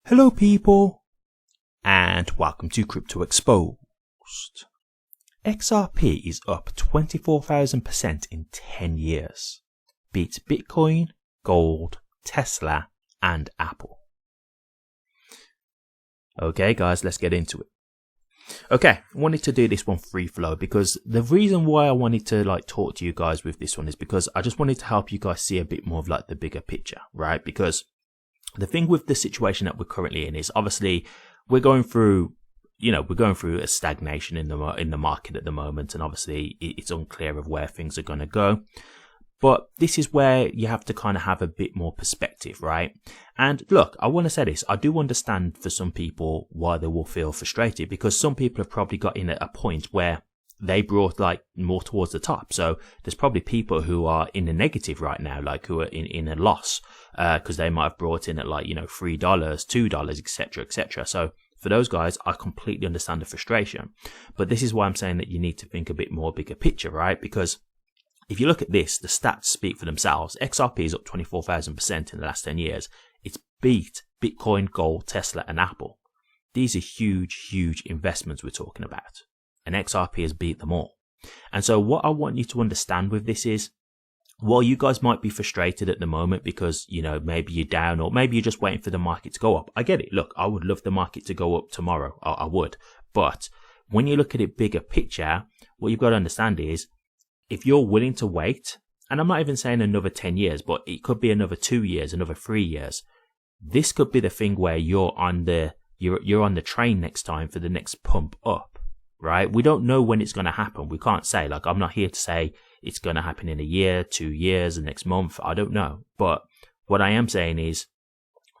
Hello people, and welcome to Crypto Exposed. XRP is up 24,000% in 10 years. Beats Bitcoin, Gold, Tesla, and Apple. Okay guys, let's get into it. Okay, I wanted to do this one free flow because the reason why I wanted to talk to you guys with this one is because I just wanted to help you guys see a bit more of the bigger picture, right? Because the thing with the situation that we're currently in is obviously we're going through a stagnation in the market at the moment, and obviously it's unclear of where things are going to go. But this is where you have to kind of have a bit more perspective, right? And look, I want to say this. I do understand for some people why they will feel frustrated, because some people have probably got in at a point where they brought more towards the top. So there's probably people who are in the negative right now, who are in a loss, because they might have brought in at $3, $2, etc., etc. So for those guys, I completely understand the frustration. But this is why I'm saying that you need to think a bit more bigger picture, right? Because if you look at this, the stats speak for themselves. XRP is up 24,000% in the last 10 years. It's beat Bitcoin, Gold, Tesla, and Apple. These are huge, huge investments we're talking about. And XRP has beat them all. And so what I want you to understand with this is, while you guys might be frustrated at the moment because, maybe you're down or maybe you're just waiting for the market to go up. I get it. Look, I would love the market to go up tomorrow. I would. But when you look at it bigger picture, what you've got to understand is, if you're willing to wait, and I'm not even saying another 10 years, but it could be another 2 years, another 3 years. This could be the thing where you're on the train next time for the next pump up, right? We don't know when it's going to happen. We can't say, I'm not here to say it's going to happen in a year, 2 years, the next month. I don't know. But what I am saying is,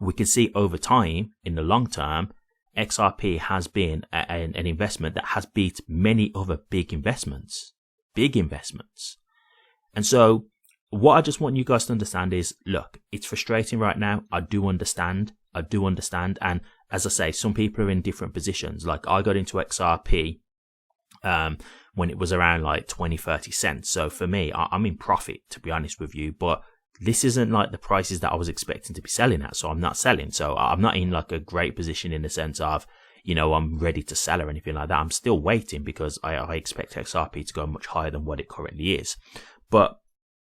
we can see over time, in the long term, XRP has been an investment that has beat many other big investments. And so what I just want you guys to understand is, look, it's frustrating right now. I do understand. And as I say, some people are in different positions. I got into XRP when it was around 20-30 cents. So for me, I'm in profit, to be honest with you, but this isn't the prices that I was expecting to be selling at. So I'm not selling. So I'm not in a great position in the sense of, I'm ready to sell or anything like that. I'm still waiting because I expect XRP to go much higher than what it currently is. But,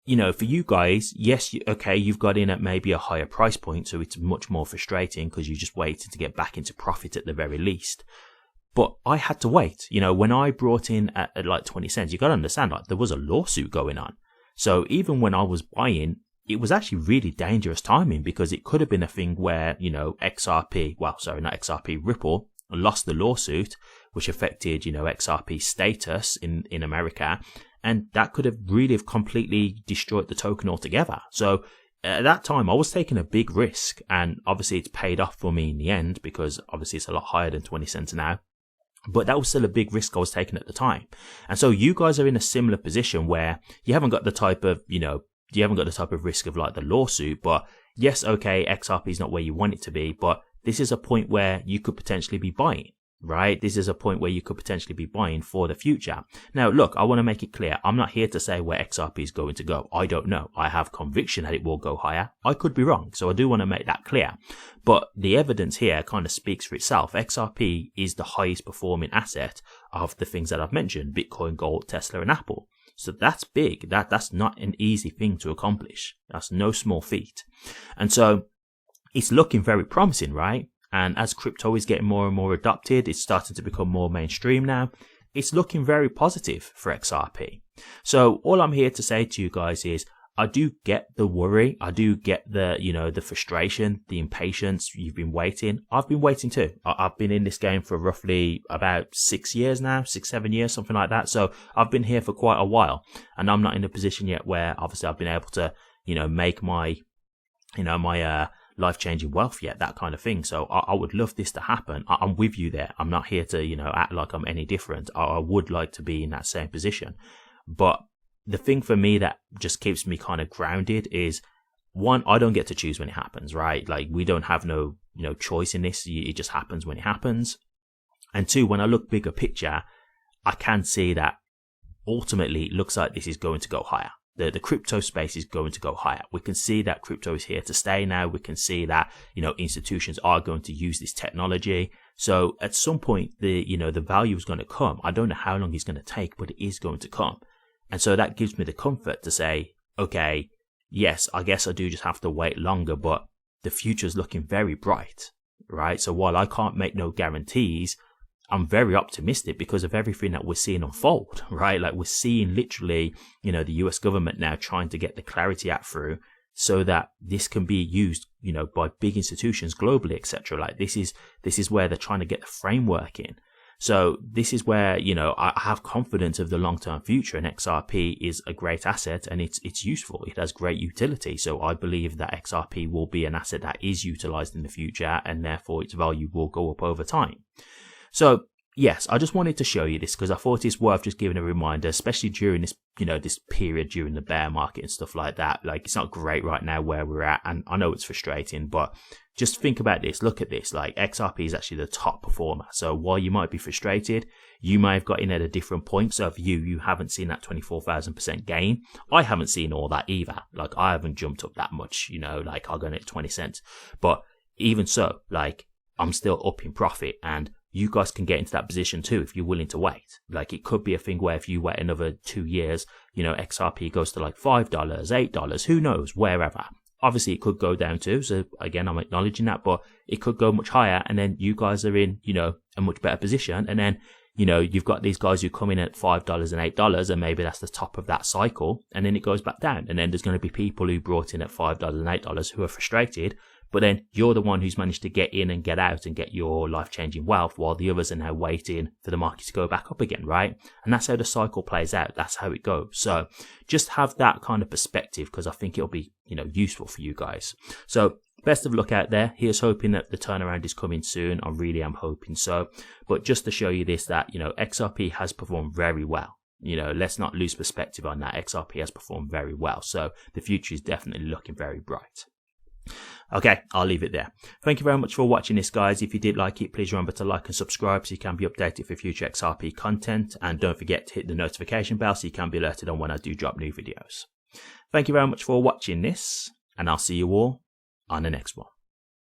for you guys, yes, you've got in at maybe a higher price point, so it's much more frustrating because you're just waiting to get back into profit at the very least. But I had to wait. When I brought in at 20 cents, you got to understand, there was a lawsuit going on. So even when I was buying, it was actually really dangerous timing, because it could have been a thing where, Ripple lost the lawsuit, which affected, XRP status in America. And that could have really completely destroyed the token altogether. So at that time, I was taking a big risk, and obviously it's paid off for me in the end, because obviously it's a lot higher than 20 cents now. But that was still a big risk I was taking at the time. And so you guys are in a similar position where you haven't got the type of, risk of the lawsuit. But yes, XRP is not where you want it to be, but this is a point where you could potentially be buying, right? This is a point where you could potentially be buying for the future. Now, look, I want to make it clear. I'm not here to say where XRP is going to go. I don't know. I have conviction that it will go higher. I could be wrong. So I do want to make that clear. But the evidence here kind of speaks for itself. XRP is the highest performing asset of the things that I've mentioned: Bitcoin, Gold, Tesla, and Apple. So that's big. That's not an easy thing to accomplish. That's no small feat. And so it's looking very promising, right? And as crypto is getting more and more adopted, it's starting to become more mainstream now. It's looking very positive for XRP. So all I'm here to say to you guys is, I do get the worry. I do get the, the frustration, the impatience. You've been waiting. I've been waiting too. I've been in this game for roughly about 6 years now, 6-7 years, something like that. So I've been here for quite a while, and I'm not in a position yet where obviously I've been able to, make my, my life-changing wealth yet, that kind of thing. So I would love this to happen. I'm with you there. I'm not here to, act like I'm any different. I would like to be in that same position. But the thing for me that just keeps me kind of grounded is, one, I don't get to choose when it happens, right? We don't have no choice in this. It just happens when it happens. And two, when I look bigger picture, I can see that ultimately it looks like this is going to go higher. the crypto space is going to go higher. We can see that crypto is here to stay now. We can see that, institutions are going to use this technology. So at some point, the value is going to come. I don't know how long it's going to take, but it is going to come. And so that gives me the comfort to say, okay, yes, I guess I do just have to wait longer, but the future is looking very bright, right? So while I can't make no guarantees, I'm very optimistic because of everything that we're seeing unfold, right? Like we're seeing literally, the US government now trying to get the Clarity Act through so that this can be used, by big institutions globally, etc. Like this is where they're trying to get the framework in. So this is where, I have confidence of the long-term future, and XRP is a great asset and it's useful. It has great utility. So I believe that XRP will be an asset that is utilized in the future, and therefore its value will go up over time. So yes, I just wanted to show you this because I thought it's worth just giving a reminder, especially during this, this period during the bear market and stuff like that. Like it's not great right now where we're at, and I know it's frustrating, but just think about this. Look at this. Like XRP is actually the top performer. So while you might be frustrated, you may have got in at a different point. So if you haven't seen that 24,000% gain, I haven't seen all that either. Like I haven't jumped up that much, like I got it 20 cents. But even so, like I'm still up in profit, and you guys can get into that position too if you're willing to wait. Like it could be a thing where if you wait another 2 years, XRP goes to like $5, $8, who knows, wherever. Obviously it could go down too. So again, I'm acknowledging that, but it could go much higher, and then you guys are in, a much better position. And then, you've got these guys who come in at $5 and $8, and maybe that's the top of that cycle, and then it goes back down. And then there's going to be people who brought in at $5 and $8 who are frustrated. But then you're the one who's managed to get in and get out and get your life-changing wealth, while the others are now waiting for the market to go back up again, right? And that's how the cycle plays out. That's how it goes. So just have that kind of perspective, because I think it'll be, useful for you guys. So best of luck out there. Here's hoping that the turnaround is coming soon. I really am hoping so. But just to show you this, that, XRP has performed very well. Let's not lose perspective on that. XRP has performed very well. So the future is definitely looking very bright. Okay, I'll leave it there. Thank you very much for watching this, guys. If you did like it, please remember to like and subscribe so you can be updated for future XRP content. And don't forget to hit the notification bell so you can be alerted on when I do drop new videos. Thank you very much for watching this, and I'll see you all on the next one.